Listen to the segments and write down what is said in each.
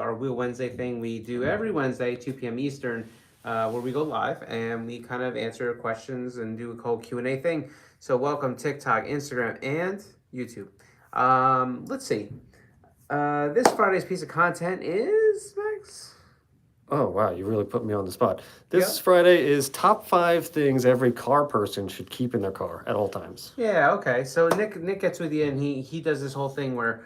our Wheel Wednesday thing we do every Wednesday, 2 p.m. Eastern, where we go live and we kind of answer questions and do a whole Q&A thing. So welcome TikTok, Instagram, and YouTube. Let's see. This Friday's piece of content is, Max? Oh, wow, you really put me on the spot. This Friday is top 5 things every car person should keep in their car at all times. Yeah, okay. So Nick gets with you, and he does this whole thing where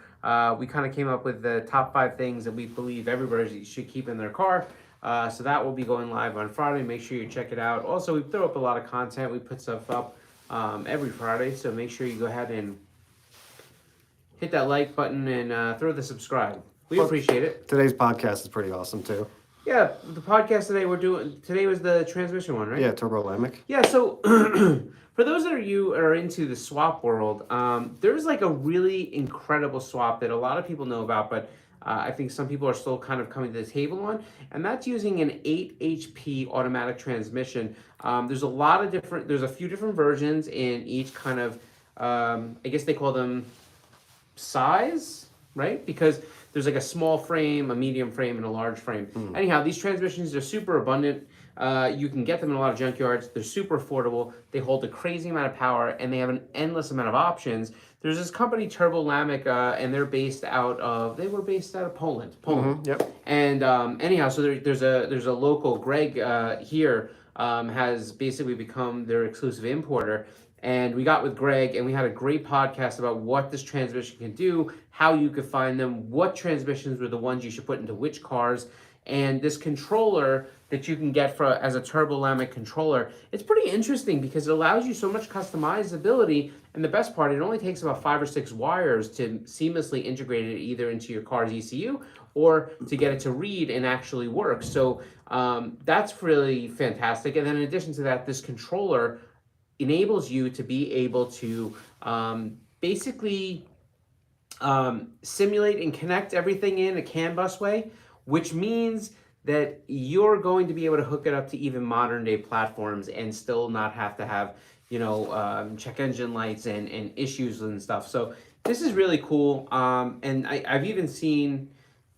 we kind of came up with the top 5 things that we believe everybody should keep in their car. So that will be going live on Friday. Make sure you check it out. Also, we throw up a lot of content. We put stuff up every Friday, so make sure you go ahead and hit that like button and throw the subscribe. We appreciate it. Today's podcast is pretty awesome, too. Yeah, the podcast today today was the transmission one, right? Yeah, Turbo Lamic. Yeah, so for those that are into the swap world, there's like a really incredible swap that a lot of people know about, but I think some people are still kind of coming to the table on, and that's using an 8 HP automatic transmission. There's a few different versions in each kind of, I guess they call them size, right? Because there's like a small frame, a medium frame, and a large frame. Anyhow, these transmissions are super abundant. You can get them in a lot of junkyards. They're super affordable. They hold a crazy amount of power, and they have an endless amount of options. There's this company, Turbo Lamic, and they were based out of Poland. Yep. And anyhow, so there's a local, Greg here, has basically become their exclusive importer. And we got with Greg, and we had a great podcast about what this transmission can do, how you could find them, what transmissions were the ones you should put into which cars, and this controller that you can get as a Turbo Lamic controller. It's pretty interesting because it allows you so much customizability, and the best part, it only takes about 5 or 6 wires to seamlessly integrate it either into your car's ECU or to get it to read and actually work. So that's really fantastic. And then in addition to that, this controller enables you to be able to basically simulate and connect everything in a CAN bus way, which means that you're going to be able to hook it up to even modern day platforms and still not have to have, check engine lights and issues and stuff. So this is really cool. And I've even seen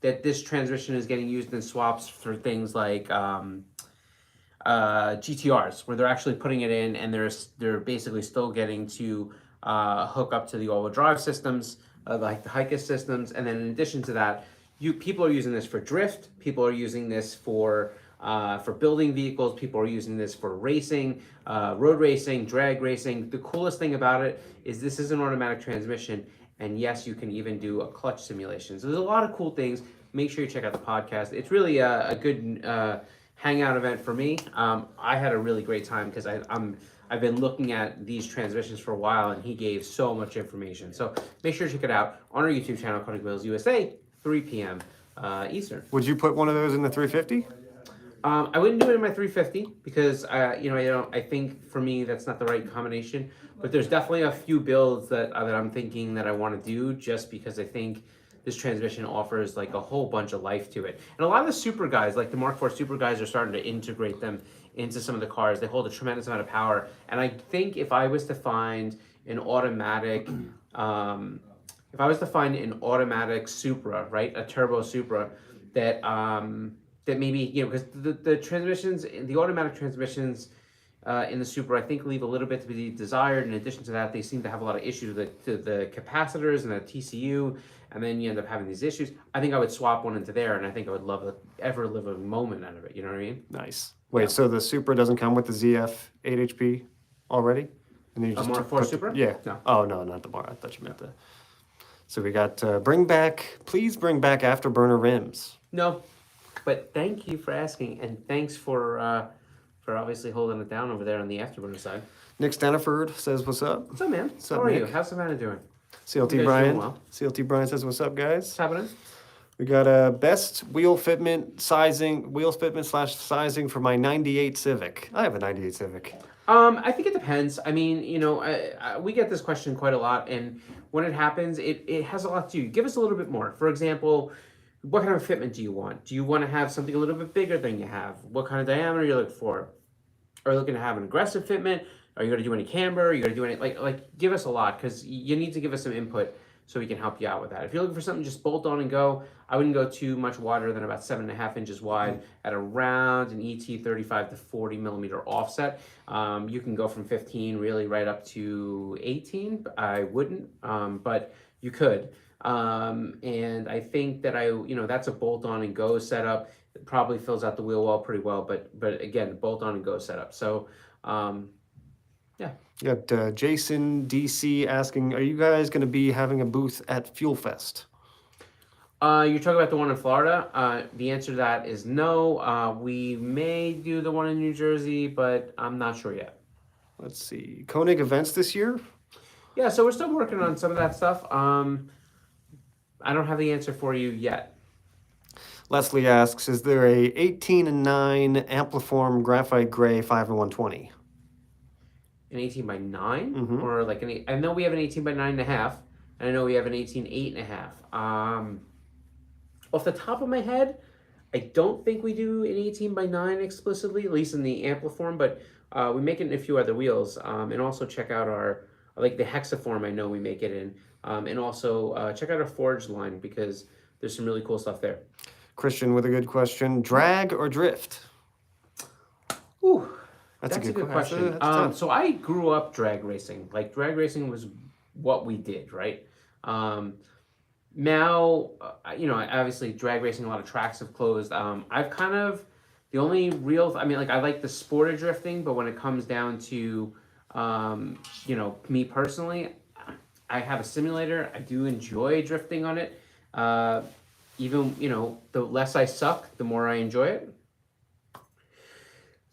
that this transmission is getting used in swaps for things like GTRs, where they're actually putting it in and they're basically still getting to hook up to the all-wheel drive systems, like the HICAS systems. And then in addition to that, people are using this for drift. People are using this for building vehicles. People are using this for racing, road racing, drag racing. The coolest thing about it is this is an automatic transmission, and yes, you can even do a clutch simulation. So there's a lot of cool things. Make sure you check out the podcast. It's really a good hangout event for me. I had a really great time because I've been looking at these transmissions for a while, and he gave so much information. So make sure to check it out on our YouTube channel, KONIG WHEELS USA, 3 p.m. Eastern. Would you put one of those in the 350? I wouldn't do it in my 350 because I think for me that's not the right combination. But there's definitely a few builds that I'm thinking that I want to do just because I think this transmission offers like a whole bunch of life to it. And a lot of the super guys, like the Mark IV super guys, are starting to integrate them into some of the cars. They hold a tremendous amount of power. And I think if I was to find an automatic, Supra, right, a turbo Supra, that maybe, because the transmissions, the automatic transmissions in the Supra, I think leave a little bit to be desired. In addition to that, they seem to have a lot of issues with the capacitors and the TCU, and then you end up having these issues. I think I would swap one into there, and I think I would ever live a moment out of it. You know what I mean? Nice. Wait, so the Supra doesn't come with the ZF 8 HP already? And then you just Mark IV Supra? Yeah. No. Oh, no, not the Mark. I thought you meant the... So we got please bring back afterburner rims. No, but thank you for asking, and thanks for obviously holding it down over there on the afterburner side. Nick Staniford says, what's up? What's up, man? What's up, How are Nick? you? How's Savannah doing? CLT Brian. Well? CLT Brian says, what's up, guys? What's happening? We got best wheel fitment / sizing for my 98 Civic. I have a 98 Civic. I think it depends. I mean, we get this question quite a lot, and when it happens, it has a lot to do. Give us a little bit more. For example, what kind of fitment do you want? Do you want to have something a little bit bigger than you have? What kind of diameter are you looking for? Are you looking to have an aggressive fitment? Are you going to do any camber? Are you going to do any, like give us a lot, because you need to give us some input so we can help you out with that. If you're looking for something just bolt on and go, I wouldn't go too much wider than about 7.5 inches wide at around an ET 35 to 40 millimeter offset. You can go from 15 really right up to 18. I wouldn't, but you could. And I think that that's a bolt on and go setup. It probably fills out the wheel well pretty well, but again, bolt on and go setup. So, yeah. You got Jason DC asking, are you guys going to be having a booth at Fuel Fest? You're talking about the one in Florida. The answer to that is no. We may do the one in New Jersey, but I'm not sure yet. Let's see. Koenig events this year? Yeah, so we're still working on some of that stuff. I don't have the answer for you yet. Leslie asks, is there a 18 and 9 Ampliform Graphite Gray 5 and 120? An 18 by 9? Mm-hmm. Or like I know we have an 18 by 9.5, and I know we have an 18 8.5. Off the top of my head, I don't think we do an 18 by 9 explicitly, at least in the Ampliform, but we make it in a few other wheels. And also check out like the Hexaform, I know we make it in. And also check out our Forged line, because there's some really cool stuff there. Christian with a good question. Drag or drift? Ooh, that's a good question. That's so I grew up drag racing. Like, drag racing was what we did, right? Now, obviously drag racing, a lot of tracks have closed. I've kind of, the only real, I like the sport of drifting, but when it comes down to, me personally, I have a simulator. I do enjoy drifting on it. Even, the less I suck, the more I enjoy it.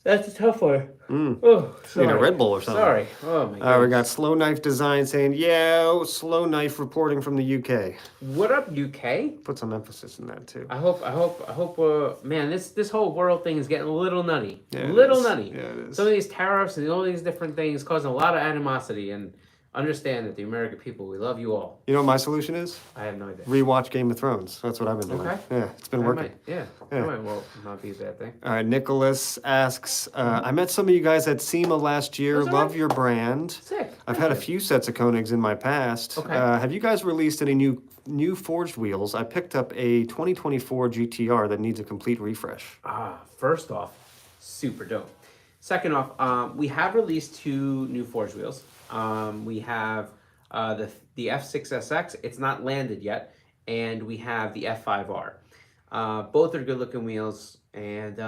That's a tough one. Oh, sorry. Need a Red Bull or something. Sorry. Oh, my God. We got Slow Knife Design saying, yeah, Slow Knife reporting from the UK. What up, UK? Put some emphasis in that, too. I hope, man, this whole world thing is getting a little nutty. Yeah, nutty. Yeah, it is. Some of these tariffs and all these different things causing a lot of animosity, and understand that the American people, we love you all. You know what my solution is? I have no idea. Rewatch Game of Thrones. That's what I've been doing. Okay. Yeah, it's been working. That might not be a bad thing. All right, Nicholas asks, I met some of you guys at SEMA last year. That's all Love right. your brand. Sick. I've had a few sets of Konigs in my past. Okay. Have you guys released any new forged wheels? I picked up a 2024 GTR that needs a complete refresh. First off, super dope. Second off, we have released 2 new forged wheels. We have the F6SX, it's not landed yet, and we have the F5R. Both are good looking wheels, and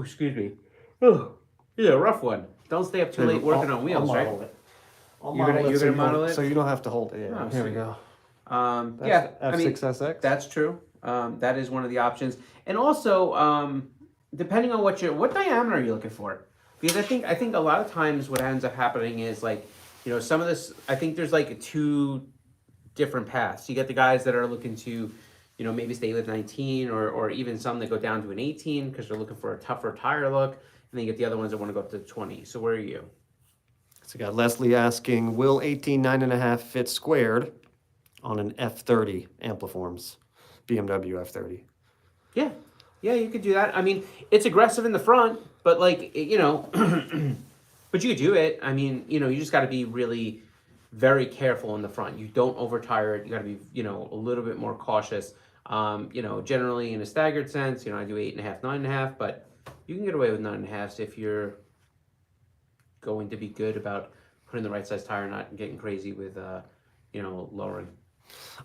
excuse me. Oh, yeah, rough one. Don't stay up too late working on wheels, right? You're gonna model it? So you don't have to hold it. Yeah. Oh, Here we sweet. go. F6SX? That's true. That is one of the options. And also, depending on what diameter are you looking for? Because I think a lot of times what ends up happening is, like, some of this, I think there's like 2 different paths. You get the guys that are looking to, maybe stay with 19, or even some that go down to an 18 because they're looking for a tougher tire look. And then you get the other ones that want to go up to 20. So where are you? So we got Leslie asking, will 18 9.5 fit squared on an F30 Ampliforms? BMW F30. Yeah, you could do that. I mean, it's aggressive in the front, but like, but you could do it. I mean, you just got to be really very careful in the front. You don't overtire it. You got to be, a little bit more cautious. Generally in a staggered sense, I do 8.5, 9.5, but you can get away with 9.5s if you're going to be good about putting the right size tire, not getting crazy with, lowering.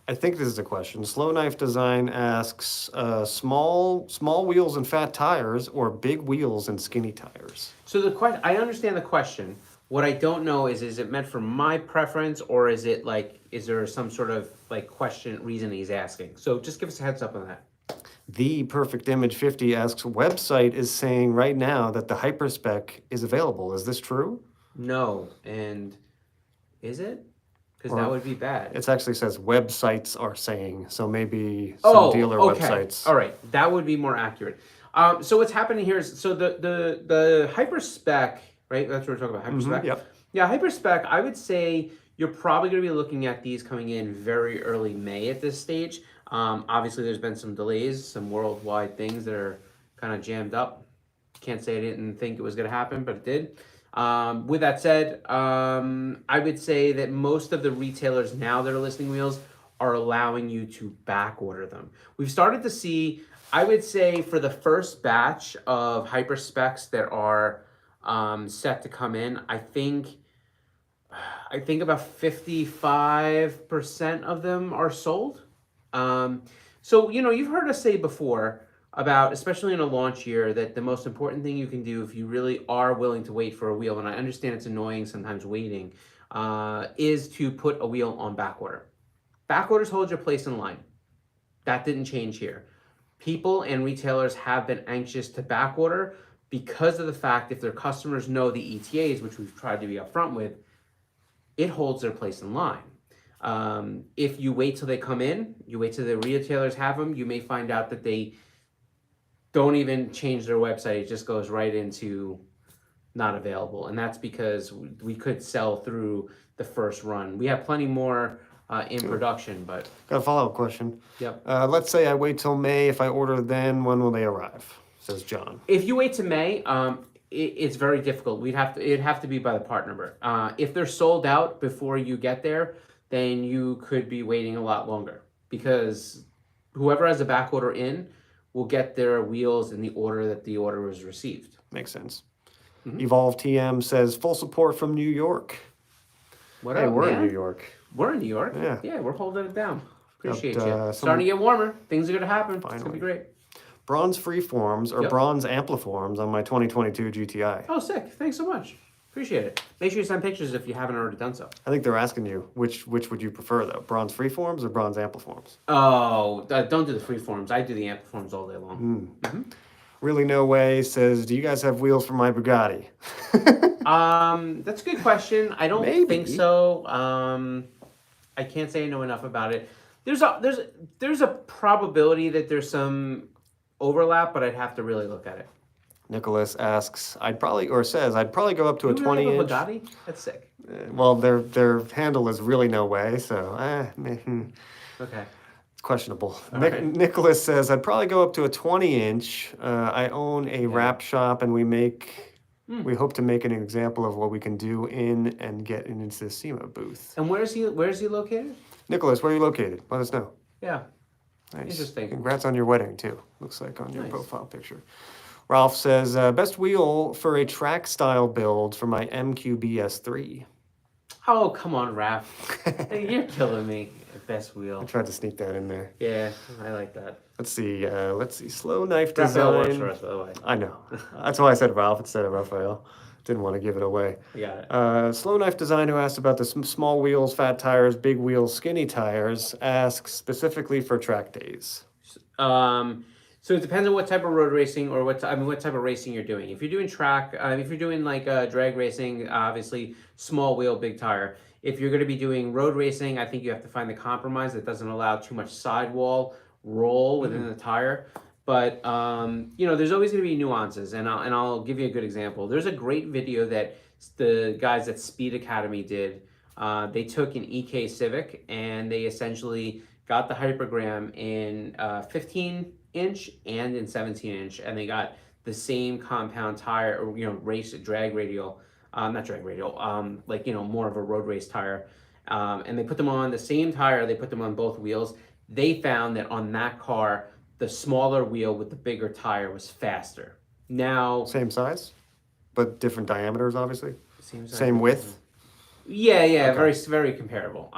I think this is a question. Slow Knife Design asks, small wheels and fat tires, or big wheels and skinny tires? So I understand the question. What I don't know is it meant for my preference, or is there some sort of reason he's asking? So just give us a heads up on that. The Perfect Image 50 asks, website is saying right now that the Hyperspec is available. Is this true? No, and is it? Because that would be bad. It actually says websites are saying, so maybe some dealer websites. All right, that would be more accurate. So what's happening here is, so the Hyperspec, right? That's what we're talking about, Hyperspec. Yep. Yeah, Hyperspec, I would say you're probably going to be looking at these coming in very early May at this stage. Obviously, there's been some delays, some worldwide things that are kind of jammed up. Can't say I didn't think it was going to happen, but it did. With that said, I would say that most of the retailers now that are listing wheels are allowing you to back order them. We've started to see, I would say, for the first batch of hyper specs that are set to come in, I think about 55% of them are sold. So, you've heard us say before about, especially in a launch year, that the most important thing you can do if you really are willing to wait for a wheel, and I understand it's annoying sometimes waiting, is to put a wheel on back order. Back orders hold your place in line. That didn't change here. People and retailers have been anxious to back order because of the fact if their customers know the ETAs, which we've tried to be upfront with, it holds their place in line. If you wait till they come in, you wait till the retailers have them, you may find out that they don't even change their website. It just goes right into not available. And that's because we could sell through the first run. We have plenty more in production, but Got a follow-up question. yep. Let's say I wait till May. If I order then, when will they arrive? Says John. If you wait to May, it's very difficult. It'd have to be by the part number. If they're sold out before you get there, then you could be waiting a lot longer because whoever has a back order in will get their wheels in the order that the order was received. Makes sense. Mhm. Evolve TM says full support from New York. What Hey, up, we're man? in New York. We're in New York. Yeah. We're holding it down. Appreciate Got, you. Starting to get warmer. Things are gonna happen. It's gonna Finally. be great. Bronze freeforms or Yep. bronze ampliforms on my 2022 GTI. Oh, sick. Thanks so much. Appreciate it. Make sure you send pictures if you haven't already done so. I think they're asking you which would you prefer though, bronze freeforms or bronze ampliforms? Oh, don't do the free forms. I do the ampliforms all day long. Really no way says, do you guys have wheels for my Bugatti? That's a good question. I don't Maybe. think so. I can't say I know enough about it. There's a probability that there's some overlap, but I'd have to really look at it. Nicholas asks, I'd probably go up to a You really 20 have a inch. Bugatti? That's sick. Well, their handle is really no way, so Okay. it's questionable. All right. Nicholas says, I'd probably go up to a 20 inch. I own a wrap shop and we hope to make an example of what we can do in and get into the SEMA booth. And where is he located? Nicholas, where are you located? Let us know. Yeah. Nice. Interesting. Congrats on your wedding too. Looks like on your Nice. profile picture. Ralph says, best wheel for a track style build for my MQB S3. Oh, come on, Raph. Hey, you're killing me. Best I wheel. tried to sneak that in there. Yeah, I like that. Let's see. Slow knife Raphael works for design. us, by the way. I know. That's why I said Ralph instead of Raphael. Didn't want to give it away. I got it. Slow knife design who asked about the small wheels, fat tires, big wheels, skinny tires, asks specifically for track days. So it depends on what type of road racing or what type of racing you're doing. If you're doing track, if you're doing like drag racing, obviously small wheel, big tire. If you're going to be doing road racing, I think you have to find the compromise that doesn't allow too much sidewall roll within the tire. But there's always going to be nuances, and I'll give you a good example. There's a great video that the guys at Speed Academy did. They took an EK Civic and they essentially got the hypergram in 15-inch and in 17-inch, and they got the same compound tire, or race drag radial, not drag radial, more of a road race tire, and they put them on the same tire. They put them on both wheels. They found that on that car, the smaller wheel with the bigger tire was faster. Now, Same size, but different diameters, obviously. seems Same width. Yeah, Okay. very, very comparable.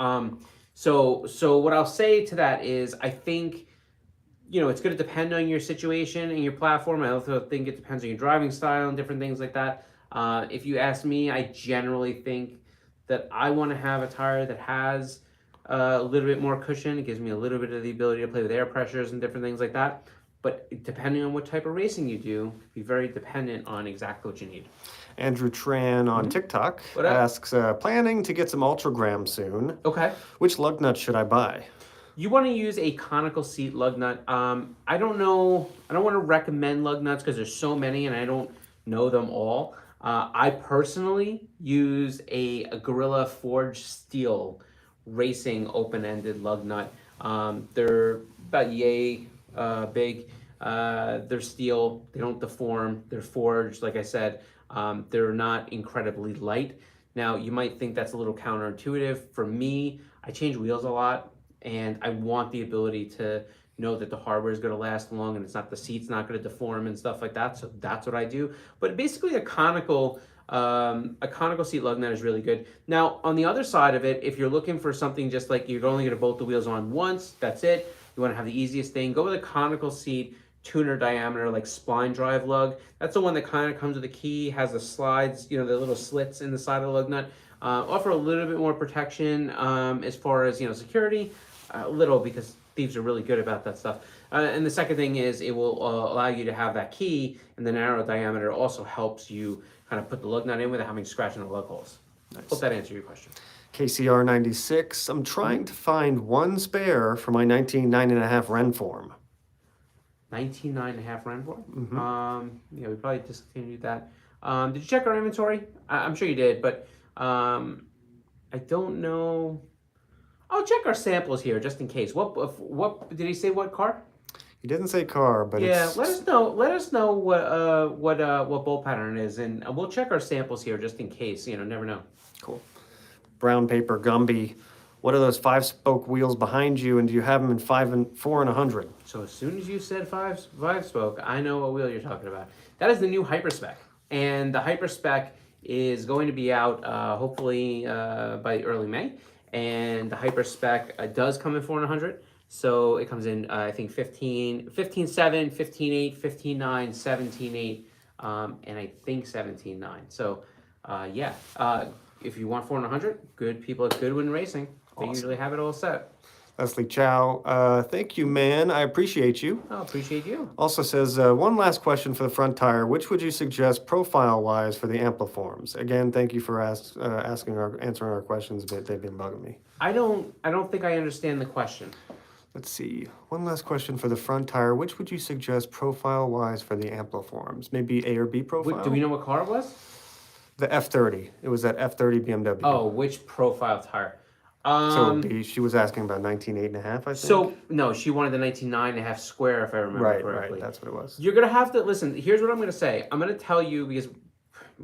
So what I'll say to that is, I think, it's going to depend on your situation and your platform. I also think it depends on your driving style and different things like that. If you ask me, I generally think that I want to have a tire that has a little bit more cushion. It gives me a little bit of the ability to play with air pressures and different things like that. But depending on what type of racing you do, be very dependent on exactly what you need. Andrew Tran on TikTok What up? asks, planning to get some Ultragram soon. Okay. Which lug nut should I buy? You want to use a conical seat lug nut. I don't know. I don't want to recommend lug nuts because there's so many and I don't know them all. I personally use a Gorilla Forged Steel racing open-ended lug nut. They're about yay big. They're steel. They don't deform. They're forged, like I said. They're not incredibly light. Now, you might think that's a little counterintuitive. For me, I change wheels a lot, and I want the ability to know that the hardware is going to last long and the seat's not going to deform and stuff like that. So that's what I do. But basically, a conical seat lug nut is really good. Now, on the other side of it, if you're looking for something just like you're only going to bolt the wheels on once, that's it. You want to have the easiest thing, go with a conical seat tuner diameter, like spline drive lug. That's the one that kind of comes with a key, has the slides, the little slits in the side of the lug nut. Offer a little bit more protection as far as security, a little, because thieves are really good about that stuff. And the second thing is it will allow you to have that key, and the narrow diameter also helps you kind of put the lug nut in without having to scratch in the lug holes. Nice. Hope that answered your question. KCR 96. I'm trying to find one spare for my 19.5 Renform. 19.5 Renform? Mm-hmm. We probably discontinued that. Did you check our inventory? I'm sure you did, but I don't know. I'll check our samples here just in case. What did he say? What car? He didn't say car, but yeah. Let us know. Let us know what bolt pattern it is, and we'll check our samples here just in case. Never know. Cool. Brown paper Gumby. What are those 5-spoke wheels behind you, and do you have them in 5 and 4 and 100? So as soon as you said 5-spoke, I know what wheel you're talking about. That is the new Hyperspec, and the Hyperspec is going to be out hopefully by early May. And the Hyperspec does come in 4 and 100. So it comes in, I think, 15.7, 15.8, 15.9, 17.8, and I think 17.9. So, yeah, if you want 4 and 100, good people at Goodwin Racing. They usually have it all set. Leslie Chow, thank you, man. I appreciate you. Oh, appreciate you. Also says, one last question for the front tire. Which would you suggest profile-wise for the Ampliforms? Again, thank you for answering our questions, but they've been bugging me. I don't think I understand the question. Let's see. One last question for the front tire. Which would you suggest profile-wise for the Ampliforms? Maybe A or B profile? Do we know what car it was? The F30. It was that F30 BMW. Oh, which profile tire? So it would be, she was asking about 19.8.5, I think. So, no, she wanted the 19.9.5 square, if I remember correctly. Right, that's what it was. You're going to have to, listen, here's what I'm going to say. I'm going to tell you, because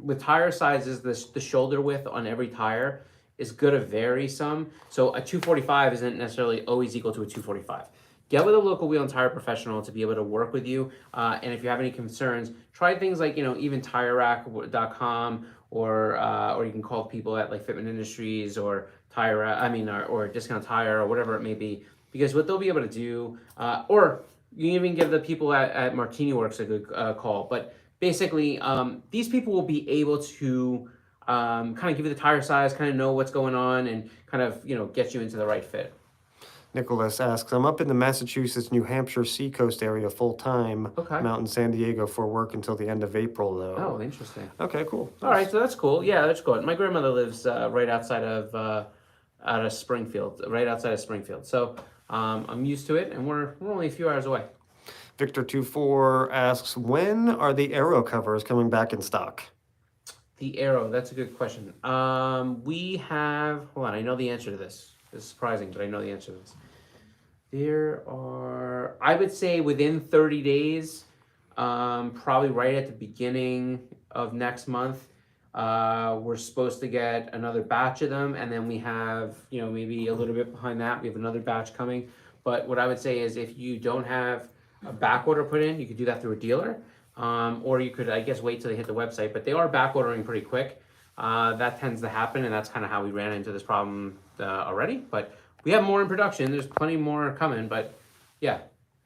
with tire sizes, the shoulder width on every tire is going to vary some. So a 245 isn't necessarily always equal to a 245. Get with a local wheel and tire professional to be able to work with you. And if you have any concerns, try things like, even TireRack.com, or you can call people at like Fitment Industries or or Discount Tire or whatever it may be, because what they'll be able to do, or you can even give the people at Martini Works a good call. But basically, these people will be able to kind of give you the tire size, kind of know what's going on, and kind of get you into the right fit. Nicholas asks, I'm up in the Massachusetts, New Hampshire Seacoast area full-time. Okay. I'm out in San Diego for work until the end of April, though. Oh, interesting. Okay, cool. All right, so that's cool. Yeah, that's good. My grandmother lives right outside of Springfield, right outside of Springfield. So I'm used to it, and we're only a few hours away. Victor24 asks, when are the Aero covers coming back in stock? The Aero, that's a good question. We have, hold on, I know the answer to this. It's surprising, but I know the answer to this. There are, I would say within 30 days, probably right at the beginning of next month, we're supposed to get another batch of them, and then we have, maybe a little bit behind that, we have another batch coming. But what I would say is if you don't have a back order put in, you could do that through a dealer, or you could, I guess, wait till they hit the website. But they are back ordering pretty quick. That tends to happen, and that's kind of how we ran into this problem already. But we have more in production. There's plenty more coming, but yeah.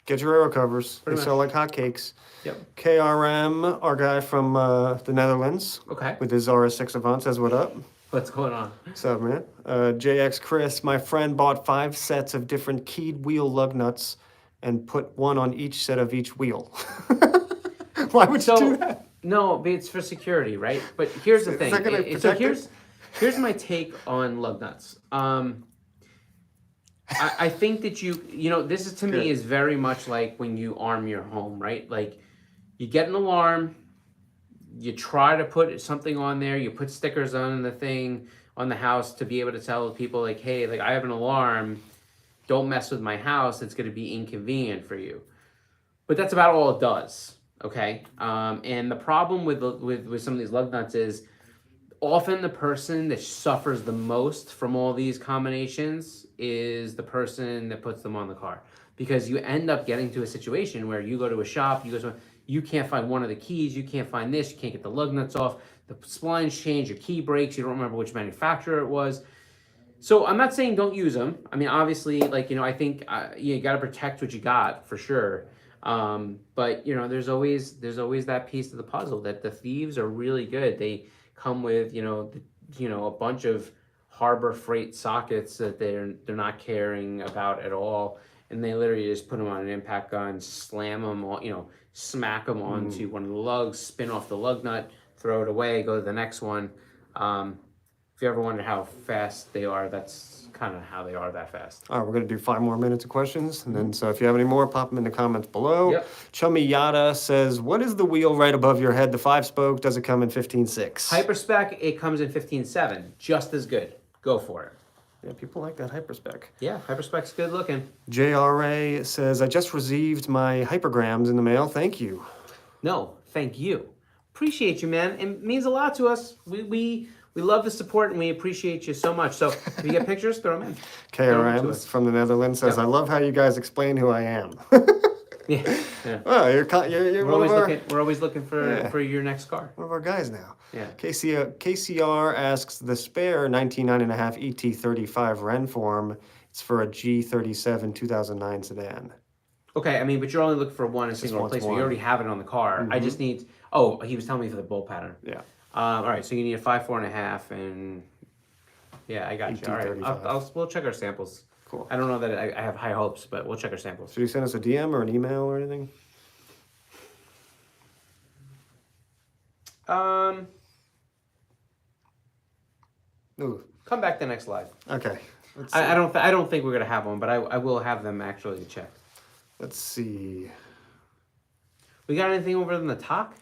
Get your Aero covers. Pretty they sell like hotcakes. Yep. KRM, our guy from the Netherlands, Okay. with his RS6 Avant, says, what up? What's going on? What's up, man? JX Chris, my friend bought 5 sets of different keyed wheel lug nuts and put one on each set of each wheel. Why would you do that? No, but it's for security, right? But here's the thing. Is that gonna protect it? Here's my take on lug nuts. I think that this is to me is very much like when you arm your home, right? Like you get an alarm, you try to put something on there, you put stickers on the thing on the house to be able to tell people like, hey, like I have an alarm, don't mess with my house, it's going to be inconvenient for you. But that's about all it does. Okay, and the problem with some of these lug nuts is often the person that suffers the most from all these combinations is the person that puts them on the car, because you end up getting to a situation where you go to a shop, you can't find one of the keys, you can't find this, you can't get the lug nuts off, the splines change, your key breaks, you don't remember which manufacturer it was. So I'm not saying don't use them. I mean, obviously, like, I think you got to protect what you got for sure. But there's always that piece of the puzzle that the thieves are really good. They come with a bunch of Harbor Freight sockets that they're not caring about at all, and they literally just put them on an impact gun, slam them, smack them onto one of the lugs, spin off the lug nut, throw it away, go to the next one. If you ever wonder how fast they are, that's kind of how they are that fast. All right, we're going to do 5 more minutes of questions. And then, so if you have any more, pop them in the comments below. Yep. Chummy Yada says, what is the wheel right above your head? The 5-spoke, does it come in 15.6? Hyperspec, it comes in 15.7. Just as good. Go for it. Yeah, people like that Hyperspec. Yeah, Hyperspec's good looking. JRA says, I just received my hypergrams in the mail. Thank you. No, thank you. Appreciate you, man. It means a lot to us. We love the support, and we appreciate you so much. So if you get pictures, throw them in. KRM from the Netherlands says, I love how you guys explain who I am. Yeah. Well, you're we're always looking for your next car. One of our guys now. Yeah. KCR asks, the spare 19.5 ET35 Renform, it's for a G37 2009 sedan. Okay, I mean, but you're only looking for one single replacement. You already have it on the car. I just need. Oh, he was telling me for the bolt pattern. Yeah. All right, so you need a 5, 4.5, and yeah, I got you. All right, we'll check our samples. Cool. I don't know that I have high hopes, but we'll check our samples. Should you send us a DM or an email or anything? Ooh. Come back to the next live. Okay. I don't think we're gonna have one, but I will have them actually check. Let's see. We got anything over in the talk?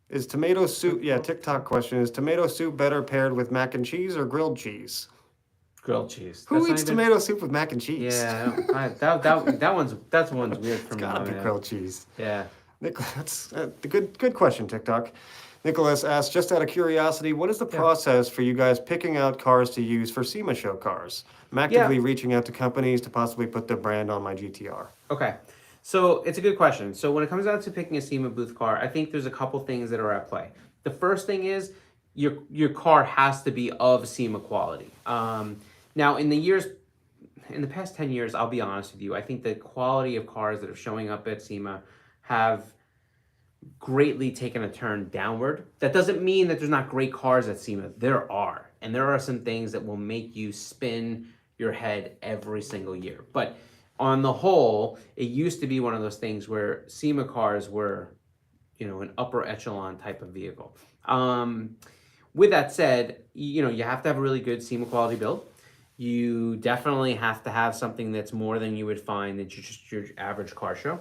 Is tomato soup? Yeah, TikTok question: is tomato soup better paired with mac and cheese or grilled cheese? Grilled cheese. Who eats tomato soup with mac and cheese? Yeah, that one's weird for me. It's gotta be grilled cheese. Yeah. That's the good question, TikTok. Nicholas asks, just out of curiosity, what is the process for you guys picking out cars to use for SEMA show cars? I'm actively reaching out to companies to possibly put their brand on my GTR. Okay. So it's a good question. So when it comes down to picking a SEMA booth car, I think there's a couple things that are at play. The first thing is your car has to be of SEMA quality. Now in the past 10 years, I'll be honest with you, I think the quality of cars that are showing up at SEMA have greatly taken a turn downward. That doesn't mean that there's not great cars at SEMA. There are. And there are some things that will make you spin your head every single year. But on the whole, it used to be one of those things where SEMA cars were, an upper echelon type of vehicle. With that said, you have to have a really good SEMA quality build. You definitely have to have something that's more than you would find at just your average car show.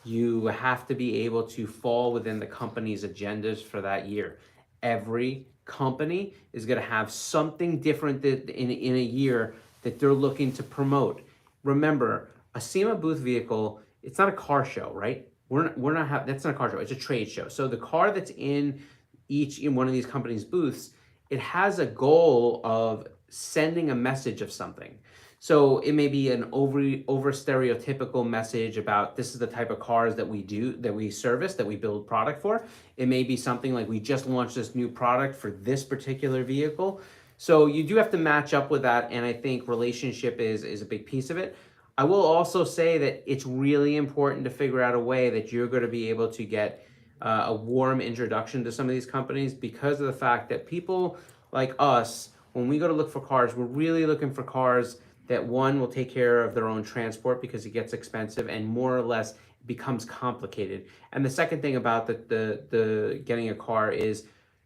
You have to be able to fall within the company's agendas for that year. Every company is going to have something different that in a year that they're looking to promote. Remember, a SEMA booth vehicle, it's not a car show, right? That's not a car show, it's a trade show. So the car that's in one of these companies' booths, it has a goal of sending a message of something. So it may be an over stereotypical message about this is the type of cars that we service, that we build product for. It may be something like we just launched this new product for this particular vehicle. So you do have to match up with that, and I think relationship is a big piece of it. I will also say that it's really important to figure out a way that you're going to be able to get a warm introduction to some of these companies, because of the fact that people like us, when we go to look for cars, we're really looking for cars that, one, will take care of their own transport because it gets expensive and more or less becomes complicated. And the second thing about the getting a car is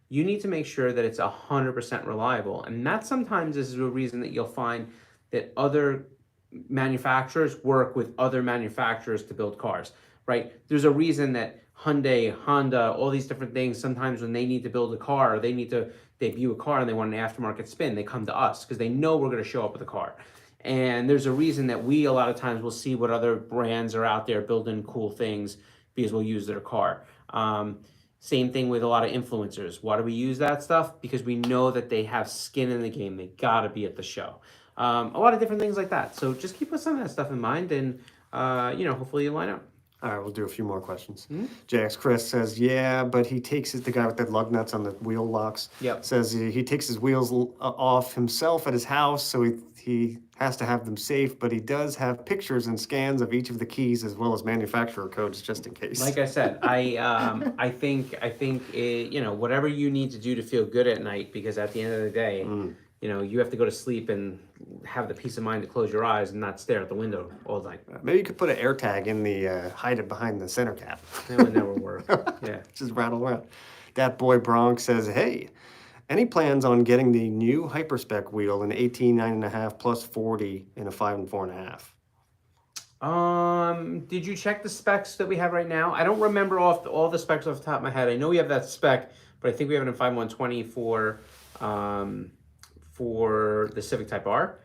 you need to make sure that it's 100% reliable. And that sometimes is a reason that you'll find that other manufacturers work with other manufacturers to build cars, right? There's a reason that Hyundai, Honda, all these different things, sometimes when they need to build a car or they need to debut a car and they want an aftermarket spin, they come to us because they know we're going to show up with a car. And there's a reason that we a lot of times will see what other brands are out there building cool things because we'll use their car. Same thing with a lot of influencers. Why do we use that stuff? Because we know that they have skin in the game. They gotta be at the show. A lot of different things like that. So just keep some of that stuff in mind, and hopefully you line up. All right, we'll do a few more questions. Mm-hmm. JX Chris says, yeah, but he takes the guy with the lug nuts on the wheel locks. Yep. Says he takes his wheels off himself at his house, so he has to have them safe, but he does have pictures and scans of each of the keys as well as manufacturer codes just in case. Like I said, I think whatever you need to do to feel good at night, because at the end of the day, you have to go to sleep and have the peace of mind to close your eyes and not stare at the window all night. Maybe you could put an air tag in hide it behind the center cap. That would never work. Yeah. Just rattle around. That boy Bronx says, hey, any plans on getting the new Hyperspec wheel in 18 9.5 plus 40 in a 5 and 4.5? Did you check the specs that we have right now? I don't remember all the specs off the top of my head. I know we have that spec, but I think we have it in 5120 for the Civic Type R.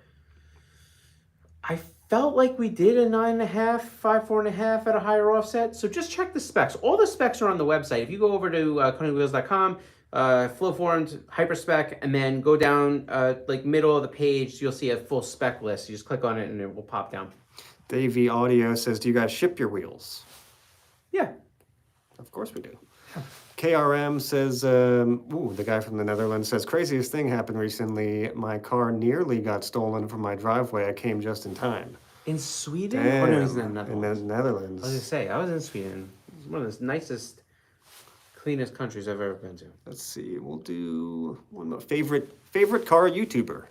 I felt like we did a 9.5, 5, 4.5 at a higher offset. So just check the specs. All the specs are on the website. If you go over to KONIGWheels.com, Flowformed, Hyperspec, and then go down middle of the page, you'll see a full spec list. You just click on it and it will pop down. Davey Audio says, do you guys ship your wheels? Yeah. Of course we do. KRM says, the guy from the Netherlands says, craziest thing happened recently. My car nearly got stolen from my driveway. I came just in time. In Sweden? Damn, Or no, he's in the Netherlands. In the Netherlands. I was going to say, I was in Sweden. It's one of the nicest, cleanest countries I've ever been to. Let's see, we'll do one more. Favorite car YouTuber?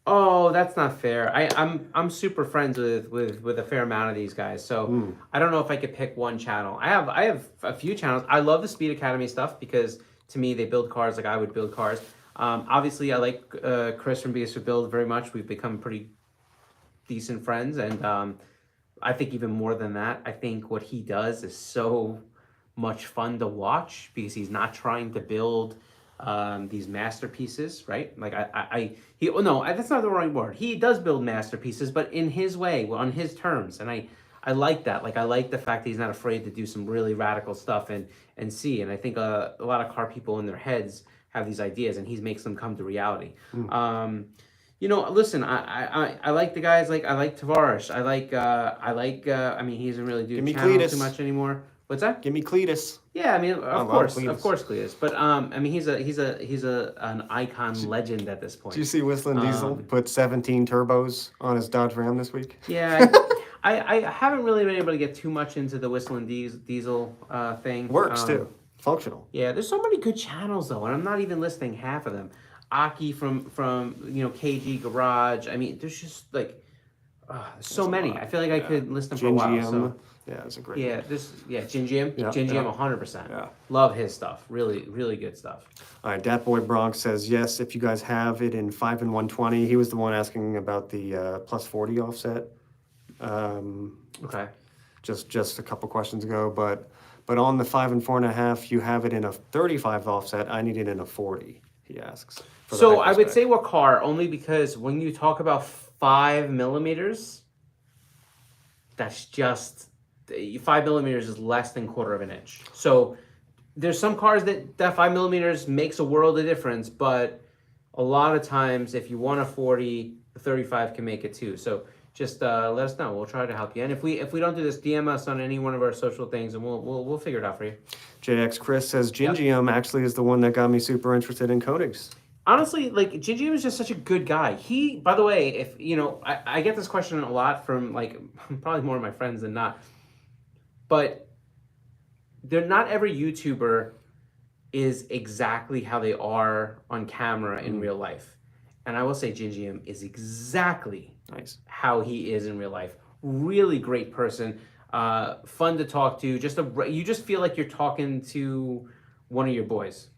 Oh, that's not fair. I'm super friends with a fair amount of these guys, so I don't know if I could pick one channel. I have a few channels. I love the Speed Academy stuff because to me they build cars like I would build cars. Obviously, I like Chris from BS Build very much. We've become pretty decent friends, and I think even more than that, I think what he does is so much fun to watch because he's not trying to build these masterpieces, right? Like that's not the right word. He does build masterpieces, but in his way, on his terms, and I like that. Like I like the fact that he's not afraid to do some really radical stuff and see. And I think a lot of car people in their heads have these ideas, and he makes them come to reality. Listen, I like the guys. Like I like Tavares. I mean, he doesn't really do channel too much anymore. What's that? Give me Cletus. Yeah, I mean, of course Cletus. But I mean, he's an icon legend at this point. Did you see Whistling Diesel put 17 turbos on his Dodge Ram this week? Yeah, I haven't really been able to get too much into the Whistling Diesel thing. Works too, functional. Yeah, there's so many good channels though, and I'm not even listing half of them. Aki from KG Garage. I mean, there's just like so many. I feel like I could list them for a while. So. Yeah, it's a great one. Gingium. Yeah, Gingium, 100%. Yeah. Love his stuff. Really, really good stuff. All right, Dat Boy Bronx says, yes, if you guys have it in 5 and 120. He was the one asking about the plus 40 offset. Okay. Just a couple questions ago, but on the 5 and 4.5, you have it in a 35 offset. I need it in a 40, he asks. So I would say what car, only because when you talk about 5 millimeters, that's just 5 millimeters is less than 1/4 of an inch. So there's some cars that 5 millimeters makes a world of difference, but a lot of times if you want a 40, the 35 can make it too. So just let us know. We'll try to help you. And if we don't do this, DM us on any one of our social things, and we'll figure it out for you. JX Chris says Gingium actually is the one that got me super interested in Konigs. Honestly, like Gingium is just such a good guy. He, by the way, if I get this question a lot from probably more of my friends than not, but not every YouTuber is exactly how they are on camera in real life. And I will say Gingium is exactly how he is in real life. Really great person, fun to talk to. You just feel like you're talking to one of your boys.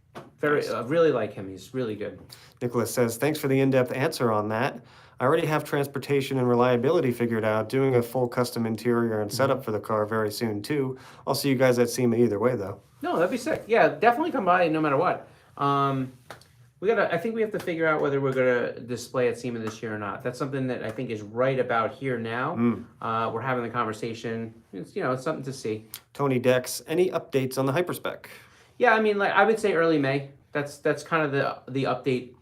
I really like him. He's really good. Nicholas says, thanks for the in-depth answer on that. I already have transportation and reliability figured out, doing a full custom interior and setup for the car very soon too. I'll see you guys at SEMA either way though. No, that'd be sick. Yeah, definitely come by no matter what. I think we have to figure out whether we're gonna display at SEMA this year or not. That's something that I think is right about here now. We're having the conversation. It's something to see. Tony Dex, any updates on the Hyperspec? Yeah, I mean, like I would say early May. That's kind of the update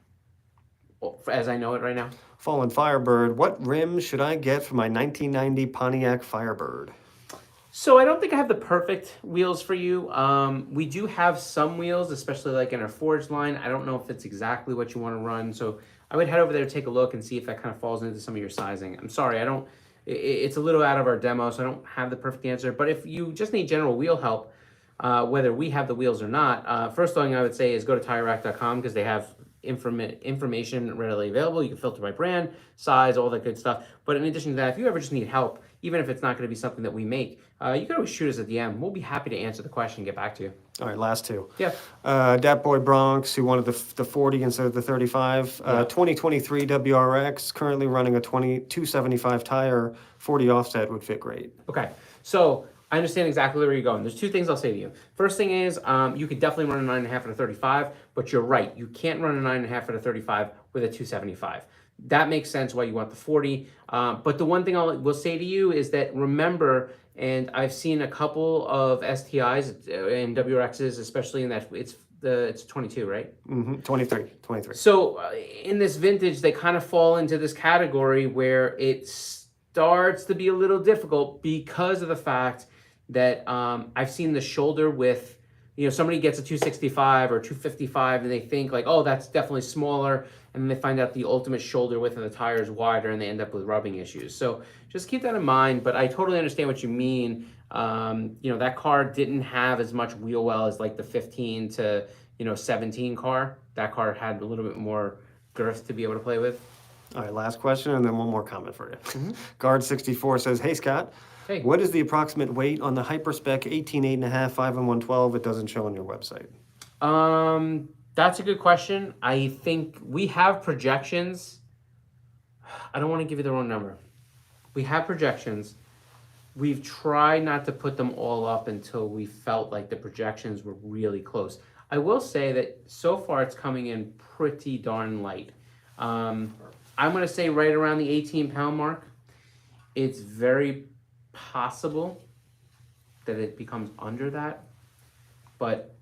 as I know it right now. Fallen Firebird, what rims should I get for my 1990 Pontiac Firebird? So I don't think I have the perfect wheels for you. We do have some wheels, especially like in our forged line. I don't know if it's exactly what you want to run. So I would head over there, take a look, and see if that kind of falls into some of your sizing. I'm sorry, I don't. It's a little out of our demo, so I don't have the perfect answer. But if you just need general wheel help, whether we have the wheels or not, first thing I would say is go to TireRack.com because they have information readily available. You can filter by brand, size, all that good stuff. But in addition to that, if you ever just need help, even if it's not going to be something that we make, you can always shoot us a DM. We'll be happy to answer the question and get back to you. All right, last two. Yeah. Dat Boy Bronx, who wanted the 40 instead of the 35. 2023 WRX, currently running a 275 tire, 40 offset would fit great. Okay, so I understand exactly where you're going. There's two things I'll say to you. First thing is, you could definitely run a 9.5 at a 35, but you're right. You can't run a 9.5 at a 35 with a 275. That makes sense why you want the 40. But the one thing will say to you is that remember, and I've seen a couple of STIs and WRXs, especially in that it's 22, right? 23. So in this vintage, they kind of fall into this category where it starts to be a little difficult because of the fact that I've seen the shoulder width. Somebody gets a 265 or 255 and they think like, oh, that's definitely smaller. And then they find out the ultimate shoulder width of the tire is wider and they end up with rubbing issues. So just keep that in mind, but I totally understand what you mean. That car didn't have as much wheel well as like the 15 to 17 car. That car had a little bit more girth to be able to play with. All right, last question and then one more comment for you. Guard64 says, hey Scott, hey, what is the approximate weight on the Hyperspec 18.8.5 5 and 112? It doesn't show on your website. That's a good question. I think we have projections. I don't want to give you the wrong number. We have projections. We've tried not to put them all up until we felt like the projections were really close. I will say that so far it's coming in pretty darn light. I'm going to say right around the 18-pound mark. It's very possible that it becomes under that, but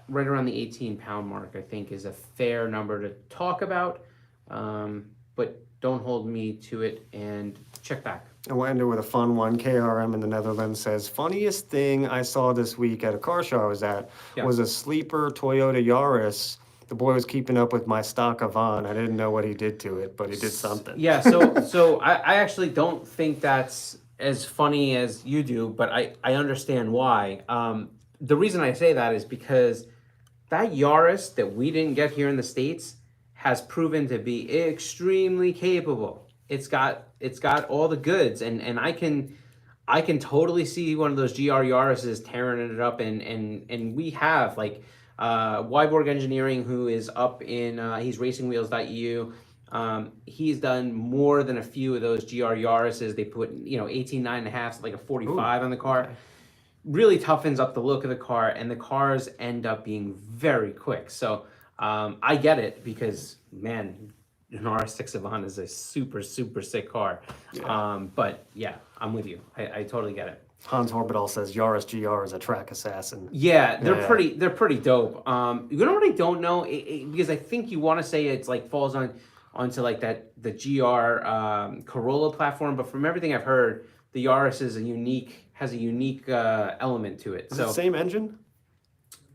right around the 18-pound mark, I think, is a fair number to talk about. But don't hold me to it and check back. And we'll end it with a fun one. KRM in the Netherlands says, funniest thing I saw this week at a car show I was at was a sleeper Toyota Yaris. The boy was keeping up with my stock Avant. I didn't know what he did to it, but he did something. Yeah, so I actually don't think that's as funny as you do, but I understand why. The reason I say that is because that Yaris that we didn't get here in the States has proven to be extremely capable. It's got all the goods, and I can totally see one of those GR Yaris's tearing it up, and we have like Wyborg Engineering, who is up in he's racingwheels.eu. He's done more than a few of those GR Yaris's. They put 18 9.5, like a 45 on the car. Okay. Really toughens up the look of the car, and the cars end up being very quick. So I get it because, man, an RS6 Avant is a super, super sick car. Yeah. But yeah, I'm with you. I totally get it. Hans Orbital says Yaris GR is a track assassin. Yeah, they're pretty dope. You know what I don't know? Because I think you want to say it's like falls onto like the GR Corolla platform, but from everything I've heard, the Yaris is has a unique element to it. Is it the same engine?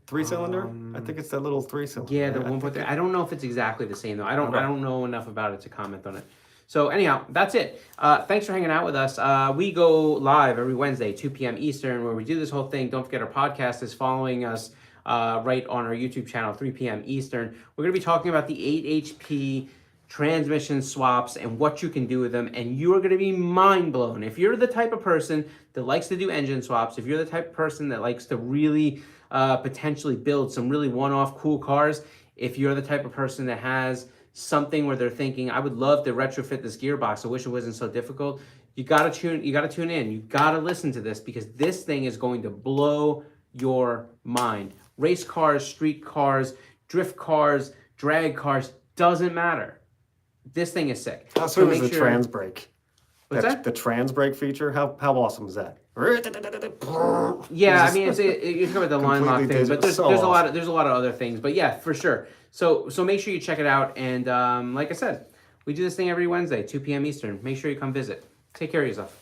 3-cylinder? I think it's that little 3-cylinder. Yeah, the 1.3. I don't know if it's exactly the same though. I don't know enough about it to comment on it. So anyhow, that's it. Thanks for hanging out with us. We go live every Wednesday, 2 p.m. Eastern, where we do this whole thing. Don't forget our podcast is following us right on our YouTube channel, 3 p.m. Eastern. We're going to be talking about the 8 HP transmission swaps and what you can do with them, and you are going to be mind blown. If you're the type of person that likes to do engine swaps, if you're the type of person that likes to really potentially build some really one-off cool cars, if you're the type of person that has something where they're thinking, I would love to retrofit this gearbox, I wish it wasn't so difficult, you gotta tune in, you gotta listen to this, because this thing is going to blow your mind. Race cars, street cars, drift cars, drag cars, doesn't matter. This thing is sick. How sweet was the make sure. trans brake? What's that? The trans brake feature? How awesome is that? Yeah, I mean, you're talking about the line lock Completely thing, but there's a lot of other things. But yeah, for sure. So make sure you check it out. And like I said, we do this thing every Wednesday, 2 p.m. Eastern. Make sure you come visit. Take care of yourself.